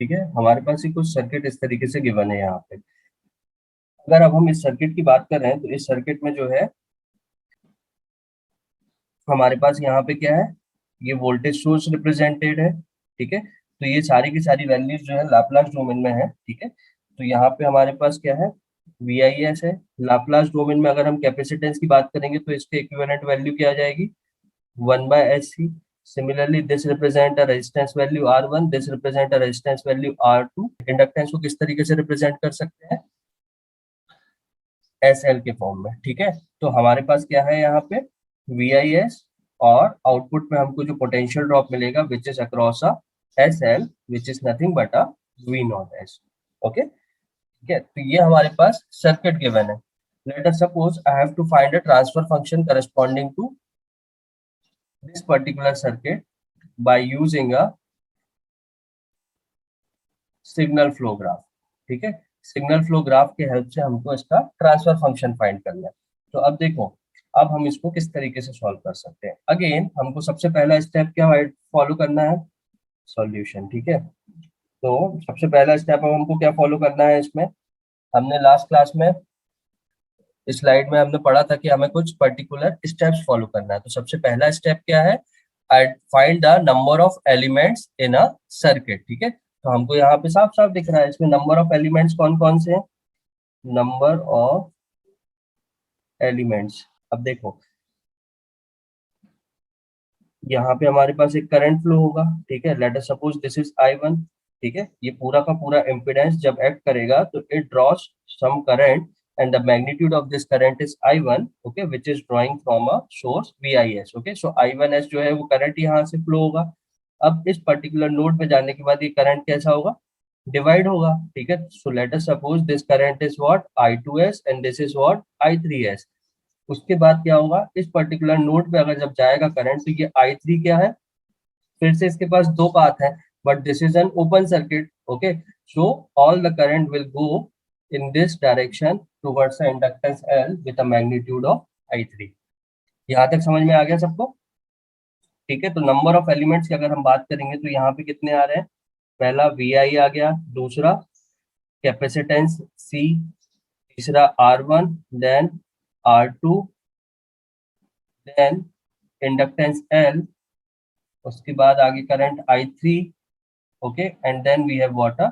ठीक है, हमारे पास ही कुछ सर्किट इस तरीके से गिवन है यहाँ पे। अगर अब हम इस सर्किट की बात कर रहे हैं तो इस सर्किट में जो है हमारे पास यहाँ पे क्या है, ये वोल्टेज सोर्स रिप्रेजेंटेड है। ठीक है, तो ये सारी की सारी वैल्यूज जो है लाप्लास डोमेन में है। ठीक है, तो यहाँ पे हमारे पास क्या है, वी आई एस है। लाप्लास डोमेन में अगर हम कैपेसिटेंस की बात करेंगे तो इसके इक्विवेलेंट वैल्यू क्या आ जाएगी, 1/SC। Similarly, this represent a resistance value R1, this represent a resistance value R2। Inductance को किस तरीके से रिप्रेजेंट कर सकते हैं, SL के फॉर्म में। ठीक है, तो हमारे पास क्या है यहाँ पे VIS, और आउटपुट में हमको जो पोटेंशियल ड्रॉप मिलेगा which is across a SL, which is nothing but a V naught S। Okay, ठीक है, तो ये हमारे पास सर्किट गिवन है। Let us suppose I have to find a transfer function corresponding to this particular circuit by using a signal flow graph. ठीक है, signal flow graph के हेल्प से हमको इसका ट्रांसफर फंक्शन फाइंड करना है। तो अब देखो, अब हम इसको किस तरीके से सॉल्व कर सकते हैं। अगेन हमको सबसे पहला स्टेप क्या फॉलो करना है, सॉल्यूशन। ठीक है, तो सबसे पहला स्टेप अब हमको क्या फॉलो करना है इसमें, हमने लास्ट क्लास में स्लाइड में हमने पढ़ा था कि हमें कुछ पर्टिकुलर स्टेप्स फॉलो करना है। तो सबसे पहला स्टेप क्या है, find the number of elements in a circuit. ठीक है, तो हमको यहाँ पे साफ साफ दिख रहा है इसमें नंबर ऑफ एलिमेंट्स कौन कौन से हैं, नंबर ऑफ एलिमेंट्स। अब देखो यहाँ पे हमारे पास एक करंट फ्लो होगा। ठीक है, let us suppose this is I1। ठीक है, ये पूरा का पूरा इम्पिडेंस जब एक्ट करेगा तो it draws some current and the magnitude of this current is I1, okay, which is drawing from a source VIS। okay, so I1S जो है वो करंट यहाँ से फ्लो होगा। अब इस पर्टिकुलर नोड पे जाने के बाद ये करंट कैसा होगा, डिवाइड होगा। ठीक है, so let us suppose this current is what I2S and this is what I3S। उसके बाद क्या होगा, इस पर्टिकुलर नोड पे अगर जब जाएगा करंट तो ये I3 क्या है, फिर से इसके पास दो पाथ है, but this is an open circuit. Okay, so all the current will go in this direction towards the inductance L with a magnitude of I3। यहाँ तक समझ में आ गया सबको। ठीक है, तो नंबर ऑफ एलिमेंट्स की अगर हम बात करेंगे तो यहाँ पे कितने आ रहे हैं, पहला VI आ गया, दूसरा कैपेसिटेंस C, तीसरा R1, then R2, then inductance L, उसके बाद आगे current I3। Okay, and then we have what a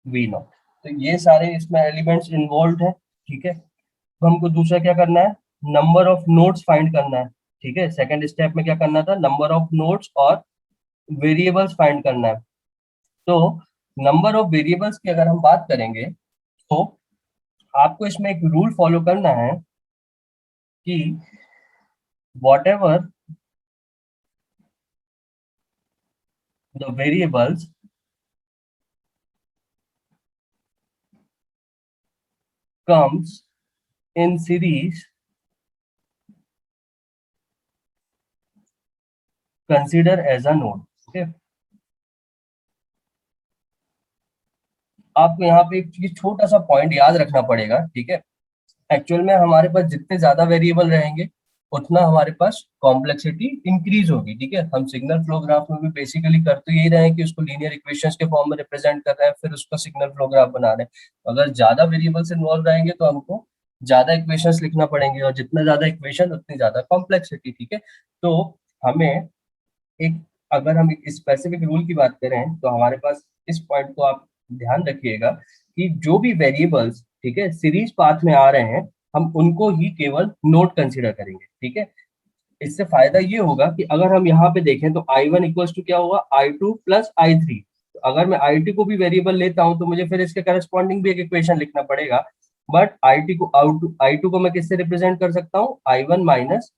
V naught. तो ये सारे इसमें एलिमेंट्स इन्वॉल्व है। ठीक है, तो हमको दूसरा क्या करना है, नंबर ऑफ नोड्स फाइंड करना है। ठीक है, सेकंड स्टेप में क्या करना था, नंबर ऑफ नोड्स और वेरिएबल्स फाइंड करना है। तो नंबर ऑफ वेरिएबल्स की अगर हम बात करेंगे तो आपको इसमें एक रूल फॉलो करना है कि what ever the variables comes in series, consider as a node। okay, आपको यहाँ पे एक छोटा सा पॉइंट याद रखना पड़ेगा। ठीक है, एक्चुअल में हमारे पास जितने ज्यादा वेरिएबल रहेंगे उतना हमारे पास कॉम्प्लेक्सिटी इंक्रीज होगी। ठीक है, हम सिग्नल फ्लो ग्राफ में भी बेसिकली कर तो यही रहे हैं कि उसको लीनियर इक्वेशंस के फॉर्म में रिप्रेजेंट कर रहे हैं, फिर उसका सिग्नल फ्लो ग्राफ बना रहे हैं। अगर ज्यादा वेरिएबल्स इन्वॉल्व रहेंगे तो हमको ज्यादा इक्वेशंस लिखना पड़ेंगे, और जितना ज्यादा इक्वेशन उतनी ज्यादा कॉम्प्लेक्सिटी। ठीक है, तो हमें एक, अगर हम एक स्पेसिफिक रूल की बात करें तो हमारे पास इस पॉइंट को आप ध्यान रखिएगा कि जो भी वेरिएबल्स, ठीक है, सीरीज पाथ में आ रहे हैं हम उनको ही केवल नोड कंसीडर करेंगे। ठीक है, इससे फायदा ये होगा कि अगर हम यहाँ पे देखें तो I1 इक्वल्स टू क्या होगा, I2 प्लस I3। तो अगर मैं I2 को भी वेरिएबल लेता हूँ तो मुझे फिर इसके करस्पॉन्डिंग भी एक इक्वेशन लिखना पड़ेगा। बट I2 को मैं किससे रिप्रेजेंट कर सकता हूँ, I1 माइनस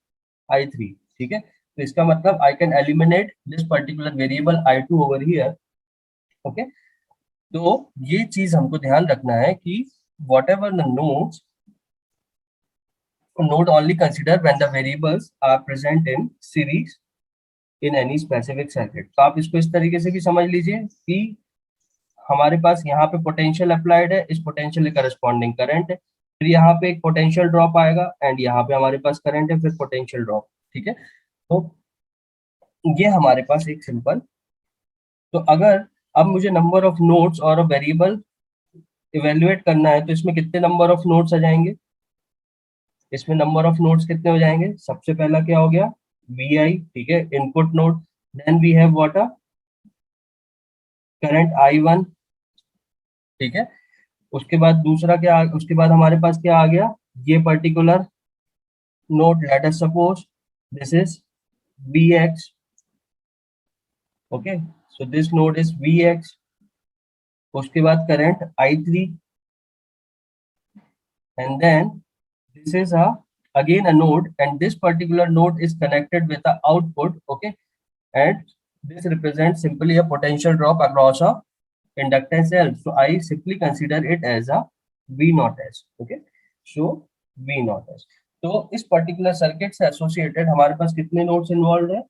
I3। ठीक है, तो इसका मतलब I can eliminate this particular variable I2 over here. Okay, तो ये चीज हमको ध्यान रखना है कि what ever the nodes, node only consider when the variables are present in series in any specific circuit। तो आप इसको इस तरीके से भी समझ लीजिए कि हमारे पास यहाँ पे पोटेंशियल अप्लाइड है, इस पोटेंशियल के करस्पॉन्डिंग करंट है, फिर यहाँ पे एक पोटेंशियल ड्रॉप आएगा एंड यहाँ पे हमारे पास करंट है, फिर पोटेंशियल ड्रॉप। ठीक है, तो ये हमारे पास एक सिंपल, तो अगर अब मुझे नंबर ऑफ नोड्स और वेरिएबल इवेल्युएट करना है, तो इसमें कितने नंबर ऑफ नोड्स आ जाएंगे? इसमें नंबर ऑफ नोड्स कितने हो जाएंगे? सबसे पहला क्या हो गया? वी आई, ठीक है, input node. Then we have what? A current I one, ठीक है। उसके बाद दूसरा क्या उसके बाद हमारे पास क्या आ गया? ये particular node, let us suppose this is V X, okay, so this node is V X. उसके बाद current I three, and then this is a again a node, and this particular node is connected with the output, okay, and this represents simply a potential drop across a inductance L, so I simply consider it as a V naught S, okay, so V naught S। तो इस particular circuit से associated हमारे पास कितने nodes involve है?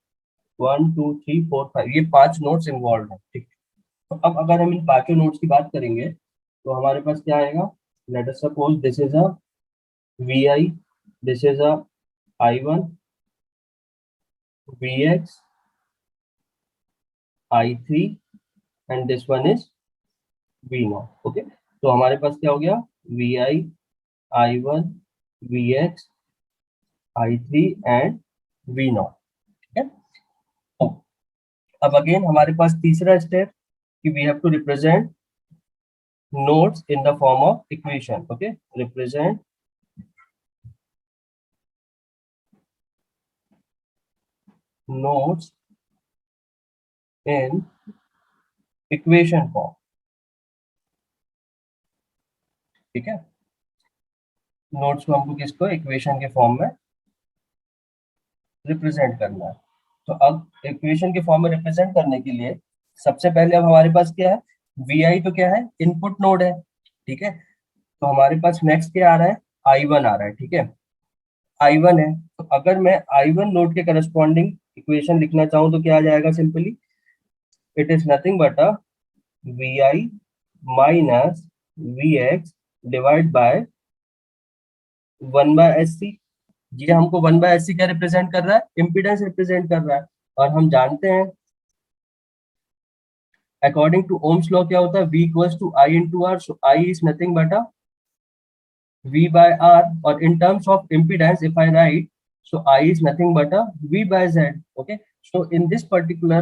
1 2 3 4 5, ये 5 nodes involve है, ठीक। तो अब अगर हम इन पांचों नोड्स की बात करेंगे तो हमारे पास क्या आएगा? Late us suppose this is a Vi, this is a I1, Vx, I3, and this one is V0, okay। तो हमारे पास क्या हो गया? Vi, I1, Vx, I3 and V0, ठीक है। तो अब अगेन हमारे पास तीसरा स्टेप कि we have to represent nodes in the form of equation, okay, represent nodes in equation form, ठीक है। नोड्स को हमको किसको इक्वेशन के फॉर्म में रिप्रेजेंट करना है। तो अब इक्वेशन के फॉर्म में रिप्रेजेंट करने के लिए सबसे पहले अब हमारे पास क्या है? वी आई तो क्या है? इनपुट नोड है, ठीक है। तो हमारे पास नेक्स्ट क्या आ रहा है? आई वन आ रहा है, ठीक है। आई वन है, तो अगर मैं आई वन नोड के करस्पॉन्डिंग इक्वेशन लिखना चाहूँ तो क्या आ जाएगा? Simply it is nothing but a V I minus V X divide by 1/SC। ये हमको 1/SC क्या रिप्रेजेंट कर रहा है? इम्पीडेंस रिप्रेजेंट कर रहा है। और हम जानते हैं अकॉर्डिंग टू ओम्स लॉ क्या होता है? V equals to I into R, so I is nothing but a V by R, और in terms of impedance if I write, so I is nothing but a V by Z, okay। So in this particular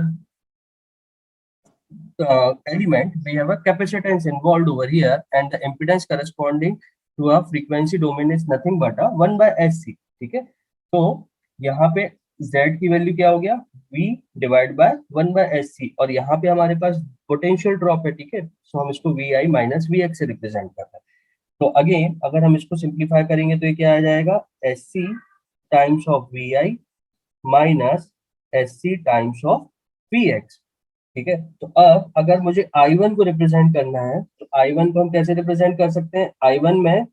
element we have a capacitance involved over here, and the impedance corresponding to a frequency domain is nothing but a 1/SC, ठीक है। तो यहाँ पे Z की value क्या हो गया? V divide by 1/SC, और यहाँ पे हमारे पास पोटेंशियल ड्रॉप है, ठीक है। सो हम इसको VI माइनस VX से रिप्रेजेंट कर रहे हैं। तो अगेन अगर हम इसको सिंप्लीफाई करेंगे तो ये क्या आ जाएगा? SC times of VI minus SC times of VX, ठीक है। तो अब अगर मुझे I1 को रिप्रेजेंट करना है तो I1 को हम कैसे रिप्रेजेंट कर सकते हैं? I1 में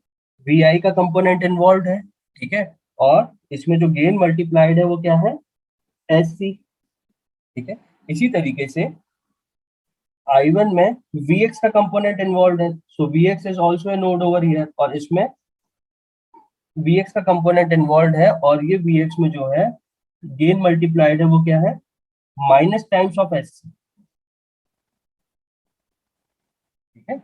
VI का कंपोनेंट इन्वॉल्व है, ठीक है, और इसमें जो गेन मल्टीप्लाइड है वो क्या है? SC, ठीक है। इसी तरीके से I1 में Vx का कंपोनेंट इन्वॉल्व है, सो Vx is also a node over here, और इसमें Vx का कंपोनेंट इन्वॉल्व है, और ये Vx में जो है गेन मल्टीप्लाइड है वो क्या है? माइनस टाइम्स ऑफ SC, ठीक है।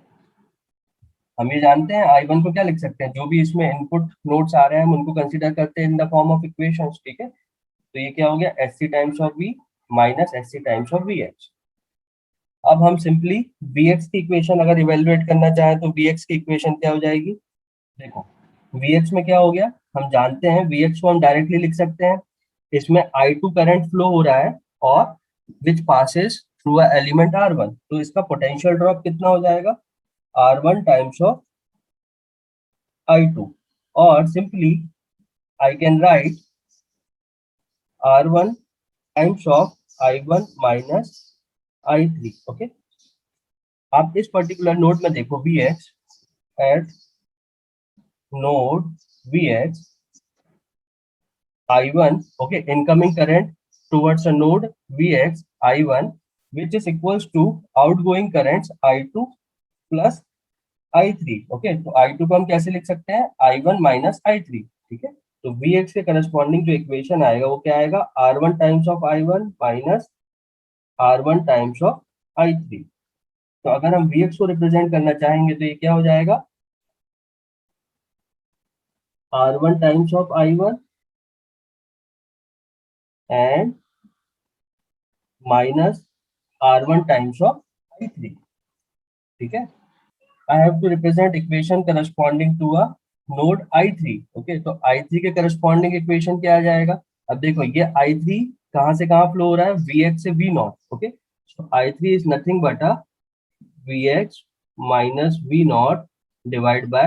हम ये जानते हैं I1 को क्या लिख सकते हैं? जो भी इसमें इनपुट नोड्स आ रहे हैं हम उनको कंसीडर करते हैं इन द फॉर्म ऑफ इक्वेशंस, ठीक है। तो ये क्या हो गया? SC times of V minus SC times of Vx। अब हम सिंपली Vx की इक्वेशन अगर इवेल्युएट करना चाहें तो Vx की इक्वेशन क्या हो जाएगी? देखो Vx में क्या हो गया? हम जानते हैं Vx को हम डायरेक्टली लिख सकते हैं, इसमें I2 करंट फ्लो हो रहा है और विच passes through a element R1, तो इसका पोटेंशियल ड्रॉप कितना हो जाएगा? R1 टाइम्स ऑफ I2, और simply I can write R1 times of I1 minus I3, okay. आप इस पर्टिकुलर नोड में देखो Vx eight node Vx I1, okay, incoming current towards a node Vx I1, which is equals to outgoing currents I2 plus I3, okay। तो I2 को हम कैसे लिख सकते हैं? I1 माइनस I3, ठीक है। तो Vx के करस्पॉन्डिंग जो इक्वेशन आएगा वो क्या आएगा? R1 times of I1 minus R1 times of I3, तो अगर हम Vx को रिप्रेजेंट करना चाहेंगे तो ये क्या हो जाएगा, R1 times of I1 and minus R1 times of I3, ठीक है। I have to represent equation corresponding to a node I3, okay. तो I3 के corresponding equation क्या आ जाएगा, अब देखो ये I3 कहाँ से कहाँ फ्लो हो रहा है, Vx से V0, okay. so I3 is nothing but a Vx minus V0 divided by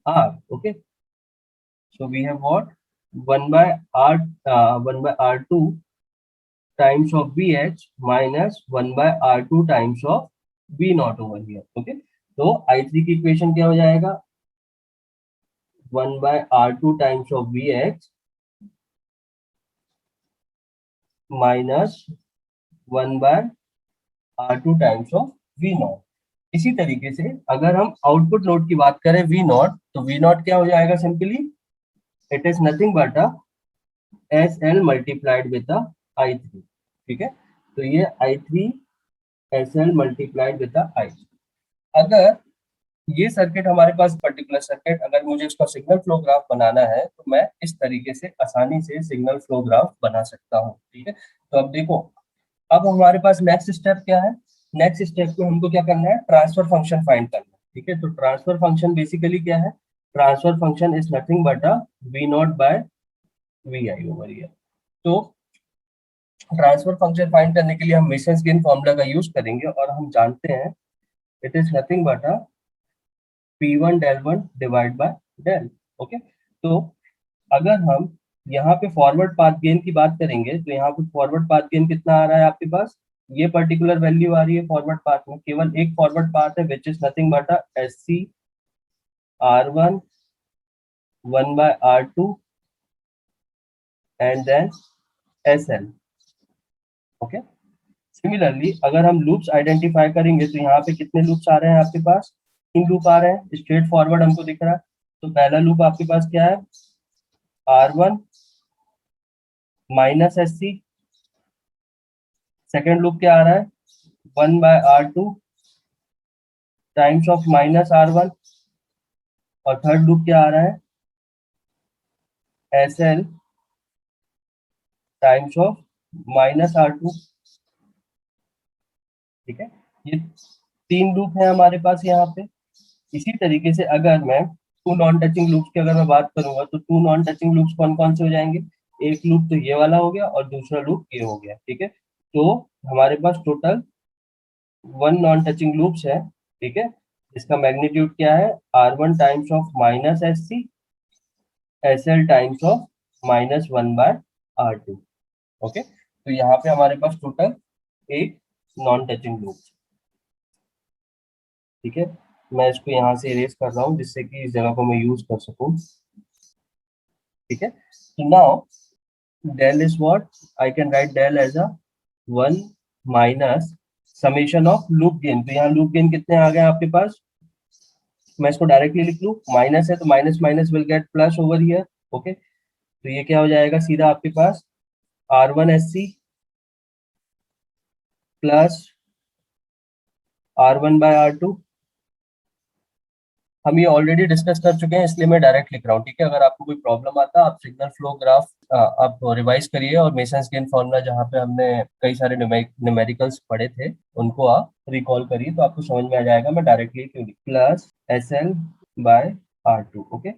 R, okay। so we have what, 1 by R, 1 by R2 times of Vx minus 1 by R2 times of V0 over here, okay। तो I3 की equation क्या हो जाएगा, 1 by R2 times of Vx minus 1 by R2 times of V0। इसी तरीके से अगर हम आउटपुट नोड की बात करें V0, तो V0 क्या हो जाएगा, simply it is nothing but a SL multiplied with the I3, ठीक है। तो ये I3 SL multiplied with the I3। अगर ये सर्किट हमारे पास पर्टिकुलर सर्किट, अगर मुझे इसका सिग्नल फ्लो ग्राफ बनाना है तो मैं इस तरीके से आसानी से सिग्नल फ्लो ग्राफ बना सकता हूँ, ठीक है। तो अब देखो, अब हमारे पास नेक्स्ट स्टेप क्या है, नेक्स्ट स्टेप को हमको क्या करना है, ट्रांसफर फंक्शन फाइंड करना है, ठीक है। तो ट्रांसफर फंक्शन बेसिकली क्या है, transfer function is nothing but a V naught by V I over here. तो ट्रांसफर फंक्शन फाइंड करने के लिए हम मेसन्स गेन फॉर्मूला का यूज करेंगे और हम जानते हैं it is nothing but a P1 del 1 divide by del, okay. तो अगर हम यहाँ पे फॉरवर्ड पाथ गेन की बात करेंगे तो यहाँ पे फॉरवर्ड पाथ गेन कितना आ रहा है आपके पास, ये पर्टिकुलर वैल्यू आ रही है फॉरवर्ड पाथ में, केवल एक फॉरवर्ड पाथ है which is nothing but S C R1 1 by R2 and then SL, okay. Similarly अगर हम लूप्स आइडेंटिफाई करेंगे तो यहाँ पे कितने लूप्स आ रहे हैं आपके पास, 3 लूप आ रहे हैं, स्ट्रेट फॉरवर्ड हमको दिख रहा है। तो पहला लूप आपके पास क्या है, R1 minus SC, second loop क्या आ रहा है, 1 by R2 times of minus R1, और थर्ड लूप क्या आ रहा है, SL times of minus R2, ठीक है। ये 3 लूप है हमारे पास यहाँ पे। इसी तरीके से अगर मैं टू नॉन टचिंग लूप्स की अगर मैं बात करूंगा तो टू नॉन टचिंग लूप्स कौन कौन से हो जाएंगे, एक लूप तो ये वाला हो गया और दूसरा लूप ये हो गया, ठीक है। तो हमारे पास टोटल 1 नॉन टचिंग लूप्स है, ठीक है। इसका मैग्नीट्यूड क्या है, R1 times of minus SC SL times of minus 1 by R2, okay. तो यहाँ पे हमारे पास टोटल 8 नॉन टचिंग लूप, ठीक है। मैं इसको यहाँ से इरेज कर रहा हूँ जिससे कि इस जगह को मैं यूज कर सकूँ, ठीक है। तो now del is what, I can write del as a 1 minus summation of loop gain। तो यहाँ loop gain कितने आ गए आपके पास, मैं इसको डायरेक्टली लिख लूँ, माइनस है तो minus minus will get plus over here, okay. तो ये क्या हो जाएगा सीधा आपके पास, R1 SC plus R1 bye R2। हम ये ऑलरेडी डिस्कस कर चुके हैं इसलिए मैं डायरेक्ट लिख रहा हूँ, ठीक है। अगर आपको कोई प्रॉब्लम आता है आप सिग्नल फ्लो ग्राफ आप रिवाइज करिए और मेसन्स गेन फॉर्मूला जहाँ पे हमने कई सारे न्यूमेरिकल्स पढ़े थे उनको आप रिकॉल करिए तो आपको समझ में आ जाएगा मैं डायरेक्टली क्यों लिख, plus SL by R2, okay.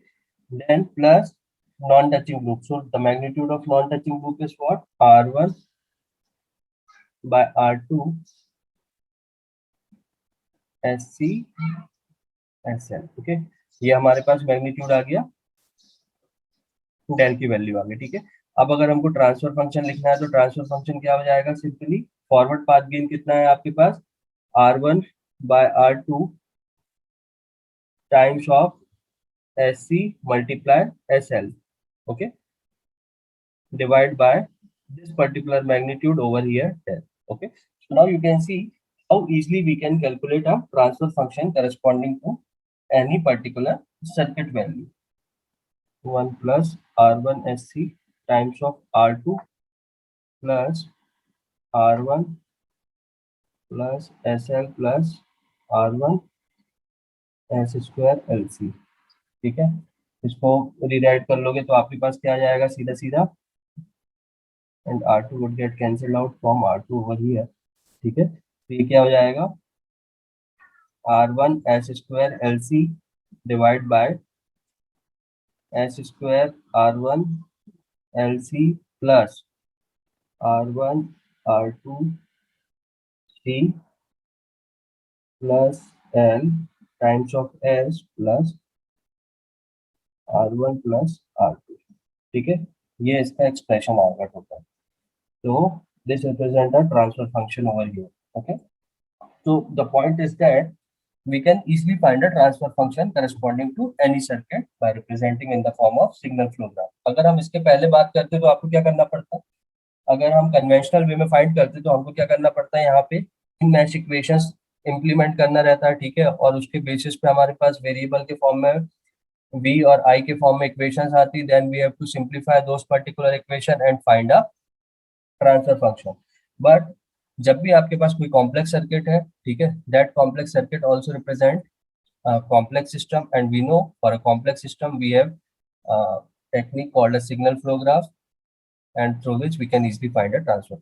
Then plus non touching loop, so the magnitude of non touching loop is what, R1 bye R2 SC SL, okay. ये हमारे पास मैग्नीट्यूड आ गया, डेल की वैल्यू आ गई, ठीक है। अब अगर हमको ट्रांसफर फंक्शन लिखना है तो ट्रांसफर फंक्शन क्या हो जाएगा, सिंपली फॉरवर्ड पाथ गेन कितना है आपके पास, R1 bye R2 times of SC multiply SL, okay, divide by this particular magnitude over here 10, okay। So now you can see how easily we can calculate a transfer function corresponding to any particular circuit value, 1 plus R1 SC times of R2 plus R1 plus SL plus R1 S square LC, ठीक है। इसको rewrite कर लोगे तो आपके पास क्या आ जाएगा सीधा सीधा, and R2 would get cancelled out from R2 over here, ठीक है। तो ये क्या हो जाएगा, R1 S square LC divide by S square R1 LC plus R1 R2 C plus L times of S plus R1 plus R2, ठीक है। ये इसका एक्सप्रेशन आएगा टोटल। तो this represent a transfer function over here, okay. So the point is that we can easily find a transfer function corresponding to any circuit by representing in the form of signal flow graph. अगर हम इसके पहले बात करते तो आपको क्या करना पड़ता, अगर हम कन्वेंशनल वे में फाइंड करते तो हमको क्या करना पड़ता है, यहाँ पे मैश इक्वेशंस इंप्लीमेंट करना रहता है, ठीक है। और उसके बेसिस पे हमारे पास वेरिएबल के फॉर्म में v और i के फॉर्म में इक्वेशंस आती, then we have to simplify those particular equation and find a transfer function. But जब भी आपके पास कोई कॉम्प्लेक्स सर्किट है, ठीक है, that complex circuit also represent complex system, and we know for a complex system we have technique called a signal flow graph, and through which we can easily find a transfer.